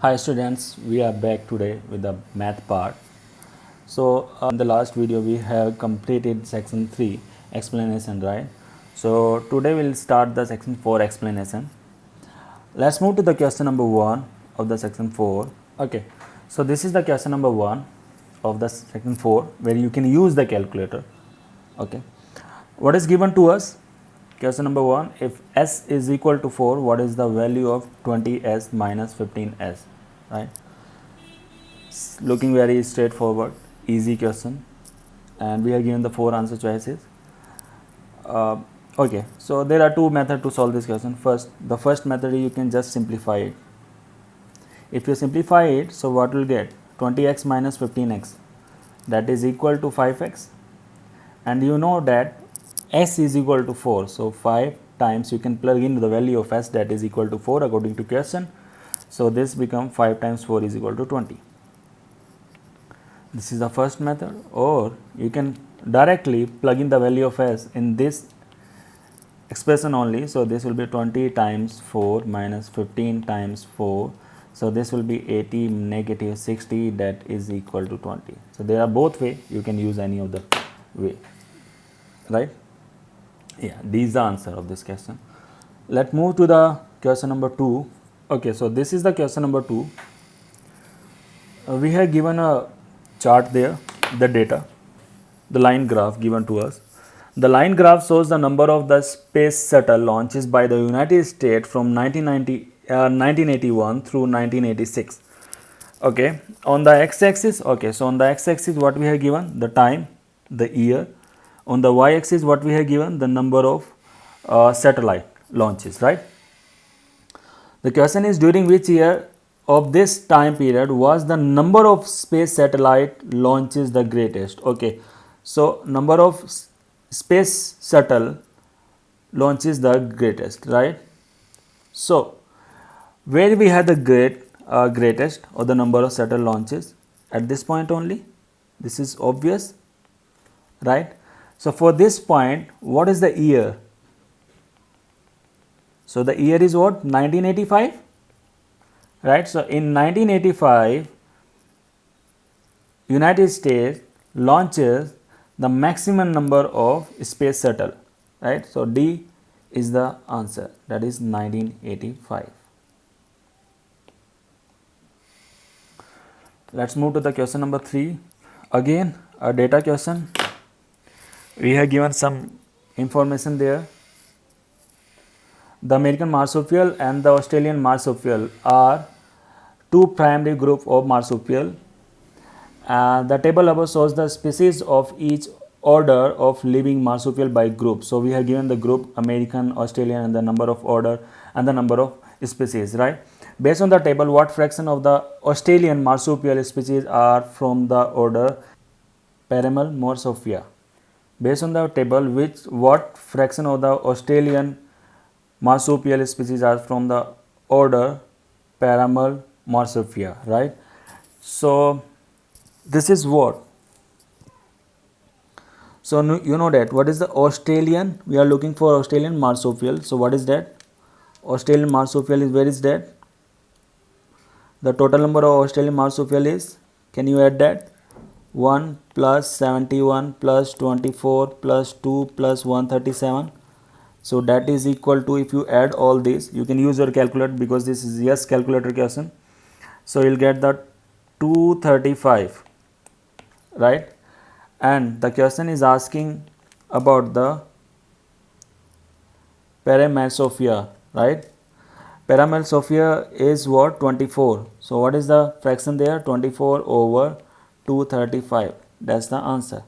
Hi students, we are back today with the math part. So in the last video we have completed section 3 explanation, right? So today we'll start the section 4 explanation. Let's move to the question number 1 of the section 4. Okay, so this is the question number 1 of the section 4 where you can use the calculator. Okay, what is given to us? Question number 1, if s is equal to 4, what is the value of 20s minus 15s, right? Looking very straightforward, easy question, and we are given the 4 answer choices. Okay, so there are 2 methods to solve this question. The first method you can just simplify it. If you simplify it, so what will get? 20x minus 15x, that is equal to 5x, and you know that s is equal to 4, so 5 times you can plug in the value of s, that is equal to 4 according to question. So this become 5 times 4 is equal to 20. This is the first method, or you can directly plug in the value of s in this expression only. So this will be 20 times 4 minus 15 times 4. So this will be 80 negative 60, that is equal to 20. So there are both way, you can use any of the way, right? Yeah, this is the answer of this question. Let's move to the question number 2. Okay, so this is the question number 2. We have given a chart there, the data, the line graph given to us. The line graph shows the number of the space shuttle launches by the United States from 1981 through 1986. Okay, on the x-axis, okay, so on the x-axis what we have given? The time, the year. On the y-axis what we have given? The number of satellite launches, right? The question is, during which year of this time period was the number of space satellite launches the greatest? Okay, so number of space shuttle launches the greatest, right? So where we have the greatest, or the number of shuttle launches? At this point only. This is obvious, right? So for this point, what is the year? So the year is what? 1985, right? So in 1985, United States launches the maximum number of space shuttle, right? So D is the answer, that is 1985. Let's move to the question number 3. Again a data question. We have given some information there. The American marsupial and the Australian marsupial are two primary groups of marsupial. The table above shows the species of each order of living marsupial by group. So we have given the group American, Australian, and the number of order and the number of species, right? Based on the table, what fraction of the Australian marsupial species are from the order Paramelomorsopia? Based on the table, what fraction of the Australian marsupial species are from the order Paramelomorsopia, right? So this is what. So you know that what is the Australian? We are looking for Australian marsupial. So what is that? Australian marsupial is, where is that? The total number of Australian marsupial is, can you add that? 1 plus 71 plus 24 plus 2 plus 137. So that is equal to, if you add all this, you can use your calculator because this is yes calculator question. So you'll get the 235, right? And the question is asking about the Paramelosophia, right? Paramelosophia is what? 24. So what is the fraction there? 24 over 235. That's the answer.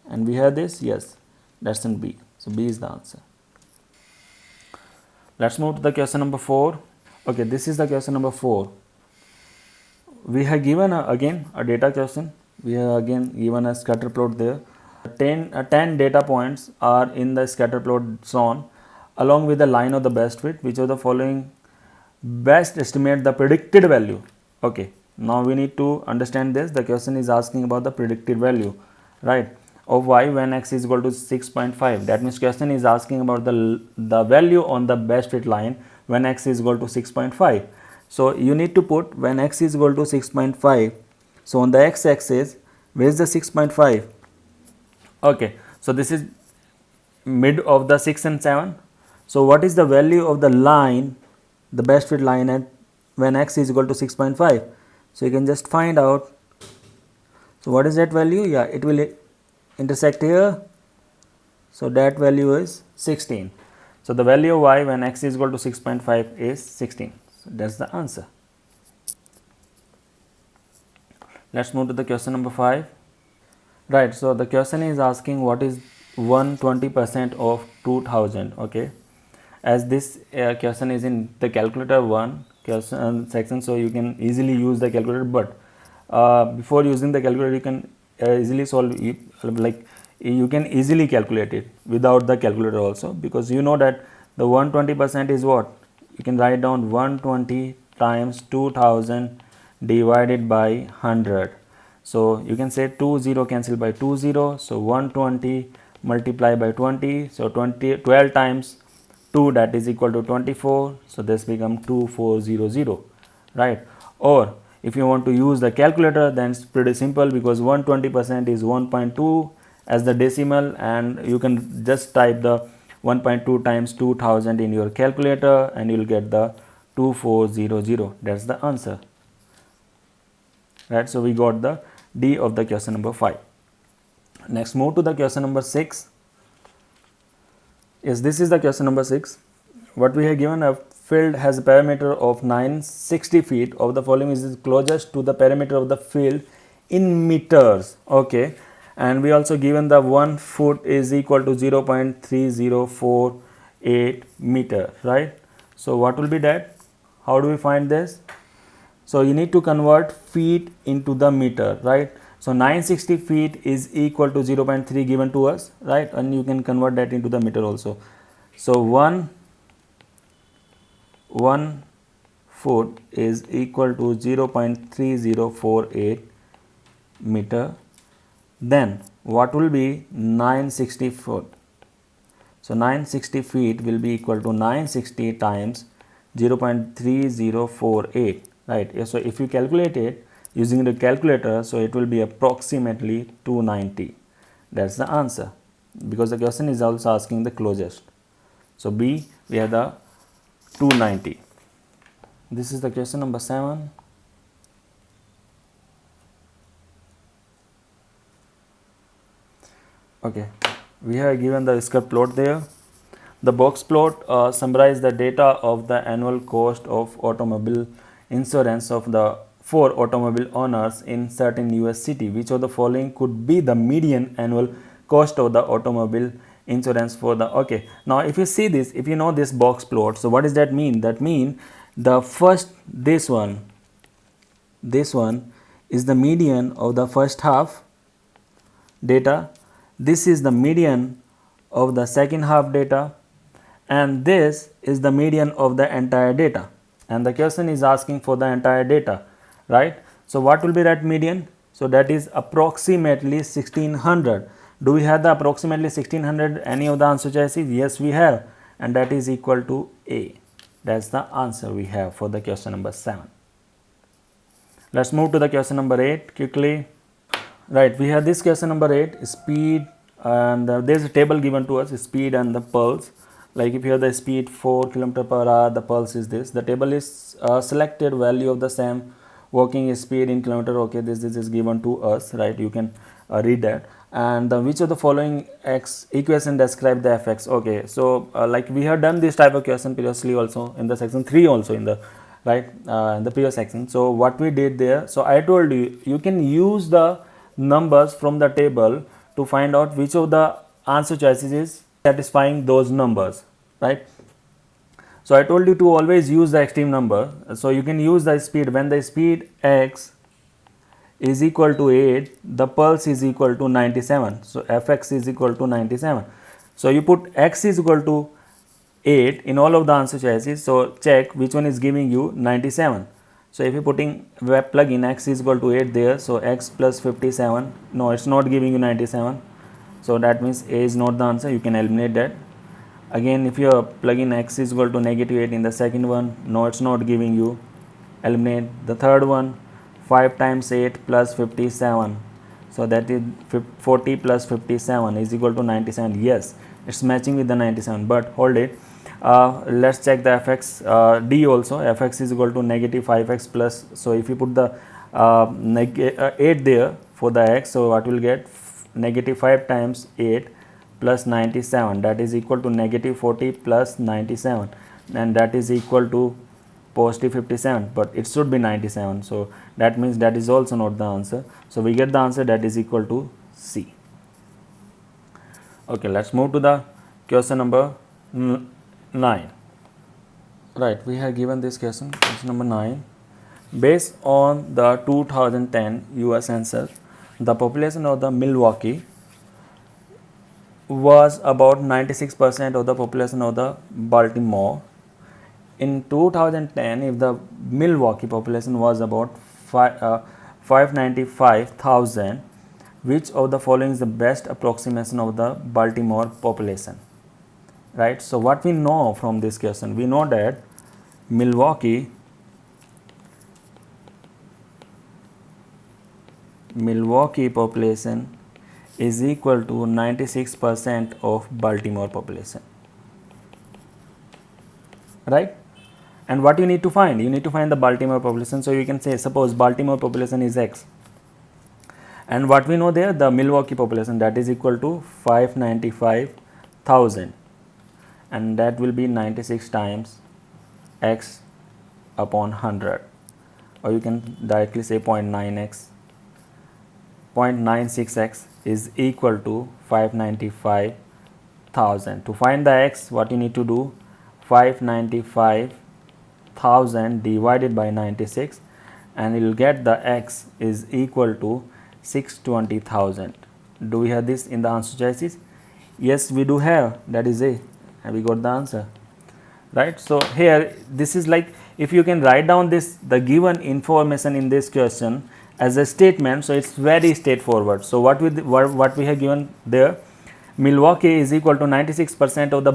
And we have this, yes, that's in B. So B is the answer. Let's move to the question number 4. Okay, this is the question number 4. We have given again a data question. We have again given a scatter plot there. 10 data points are in the scatter plot shown along with the line of the best fit. Which of the following best estimate the predicted value? Okay, now we need to understand this. The question is asking about the predicted value, right, of y when x is equal to 6.5. That means question is asking about the value on the best fit line when x is equal to 6.5. So you need to put when x is equal to 6.5. So on the x-axis, where is the 6.5? Okay, so this is mid of the 6 and 7. So what is the value of the line, the best fit line at when x is equal to 6.5? So you can just find out. So what is that value? Yeah, it will intersect here. So that value is 16. So the value of y when x is equal to 6.5 is 16. So that's the answer. Let's move to the question number 5. Right, so the question is asking what is 120% of 2000. Okay, as this question is in the calculator 1 question section, so you can easily use the calculator, but before using the calculator you can easily solve it, like you can easily calculate it without the calculator also, because you know that the 120% is what you can write down 120 times 2000 divided by 100. So you can say 20 cancel by 20, so 120 multiply by 20, so 12 times 2, that is equal to 24, so this become 2400, right? Or if you want to use the calculator, then it's pretty simple, because 120% is 1.2 as the decimal, and you can just type the 1.2 times 2000 in your calculator and you will get the 2400. That's the answer, right? So we got the D of the question number 5. Next, move to the question number 6. Yes, this is the question number 6. What we have given, a field has a perimeter of 960 feet. Of the following is closest to the perimeter of the field in meters. Okay, and we also given the 1 foot is equal to 0.3048 meter, right? So what will be that? How do we find this? So you need to convert feet into the meter, right? So 960 feet is equal to 0.3 given to us, right? And you can convert that into the meter also. So 1 foot is equal to 0.3048 meter. Then what will be 960 foot? So 960 feet will be equal to 960 times 0.3048, right? So if you calculate it using the calculator, so it will be approximately 290. That's the answer, because the question is also asking the closest. So B, we have the 290. This is the question number 7. Okay, we have given the script plot there. The box plot summarizes the data of the annual cost of automobile insurance of the 4 automobile owners in certain US city. Which of the following could be the median annual cost of the automobile insurance for the, okay, now if you see this, if you know this box plot, so what does that mean? That mean the first, this one is the median of the first half data, this is the median of the second half data, and this is the median of the entire data, and the question is asking for the entire data, right? So what will be that median? So that is approximately 1600. Do we have the approximately 1600 any of the answer choices? Yes, we have, and that is equal to A. That's the answer we have for the question number 7. Let's move to the question number 8 quickly. Right, we have this question number 8, speed, and there's a table given to us, speed and the pulse. Like if you have the speed 4 km per hour, the pulse is this. The table is selected value of the same walking speed in kilometer. Okay, this is given to us, right? You can read that. And which of the following equation describe the fx? Okay, so like we have done this type of question previously also in the section 3 also in the, right, in the previous section. So what we did there, so I told you, you can use the numbers from the table to find out which of the answer choices is satisfying those numbers, right? So I told you to always use the extreme number. So you can use the speed when the speed x is equal to 8, the pulse is equal to 97. So fx is equal to 97. So you put x is equal to 8 in all of the answer choices. So check which one is giving you 97. So if you putting web plugin x is equal to 8 there, so x plus 57, no, it's not giving you 97. So that means A is not the answer. You can eliminate that. Again, if you are plugging x is equal to -8 in the second one, no, it's not giving you eliminate. The third one, 5 times 8 plus 57, so that is 40 plus 57 is equal to 97. Yes, it's matching with the 97, but hold it. Let's check the fx d also. Fx is equal to negative 5x plus, so if you put the 8 there for the x, so what will get? Negative 5 times 8 plus 97, that is equal to negative 40 plus 97, and that is equal to positive 57, but it should be 97, so that means that is also not the answer. So we get the answer that is equal to C. Okay, let's move to the question number 9. Right, we have given this question number 9. Based on the 2010 US census, the population of the Milwaukee was about 96% of the population of the Baltimore. In 2010, if the Milwaukee population was about 595,000, which of the following is the best approximation of the Baltimore population? Right, so what we know from this question, we know that Milwaukee population is equal to 96% of Baltimore population, right? And what you need to find? You need to find the Baltimore population. So you can say, suppose Baltimore population is X, and what we know there, the Milwaukee population, that is equal to 595,000, and that will be 96 times X upon 100, or you can directly say 0.9x. 0.96x is equal to 595,000. To find the x, what you need to do? 595,000 divided by 96, and you will get the x is equal to 620,000. Do we have this in the answer choices? Yes, we do have. That is A, and we got the answer, right? So here, this is like, if you can write down this, the given information in this question as a statement, so it's very straightforward. So what we have given there, Milwaukee is equal to 96% of the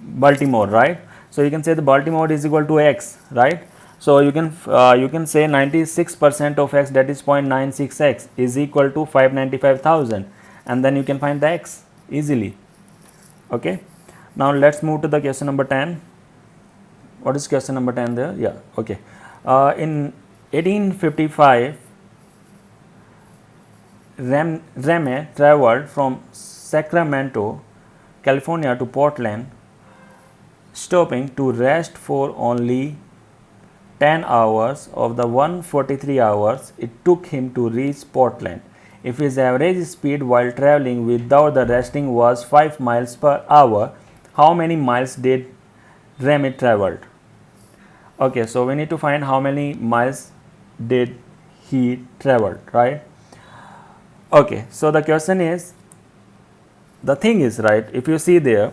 Baltimore, right? So you can say the Baltimore is equal to x, right? So you can say 96% of x, that is 0.96x, is equal to 595,000, and then you can find the x easily. Okay, now let's move to the question number 10. What is question number 10 there? Yeah, okay. In 1855, Remy traveled from Sacramento, California to Portland, stopping to rest for only 10 hours of the 143 hours it took him to reach Portland. If his average speed while traveling without the resting was 5 miles per hour, how many miles did Remy travel? Okay, so we need to find how many miles did he travel, right? Okay, so the question is, the thing is, right, if you see there,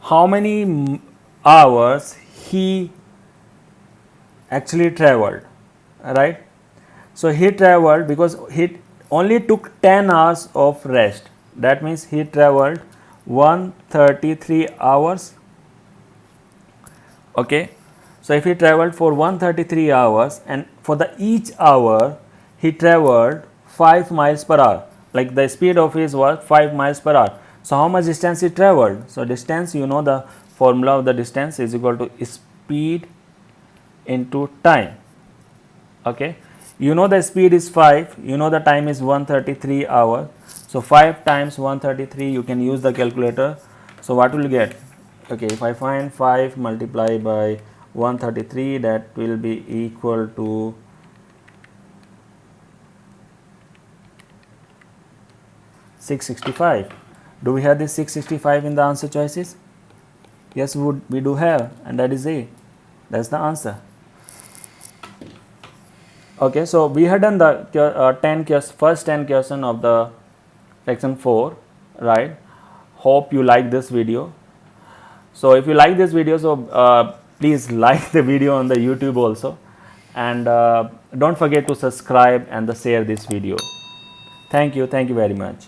how many hours he actually traveled, right? So he traveled, because he only took 10 hours of rest, that means he traveled 133 hours. Okay, so if he traveled for 133 hours, and for the each hour he traveled 5 miles per hour, like the speed of his was 5 miles per hour. So how much distance he traveled? So distance, you know the formula of the distance is equal to speed into time. Okay, you know the speed is 5, you know the time is 133 hours. So 5 times 133, you can use the calculator. So what will you get? Okay, if I find 5 multiplied by 133, that will be equal to 665. Do we have this 665 in the answer choices? Yes, we do have, and that is A. That's the answer. Okay, so we had done the first 10 question of the section 4, right? Hope you like this video. So if you like this video, so please like the video on the YouTube also, and don't forget to subscribe and share this video. Thank you very much.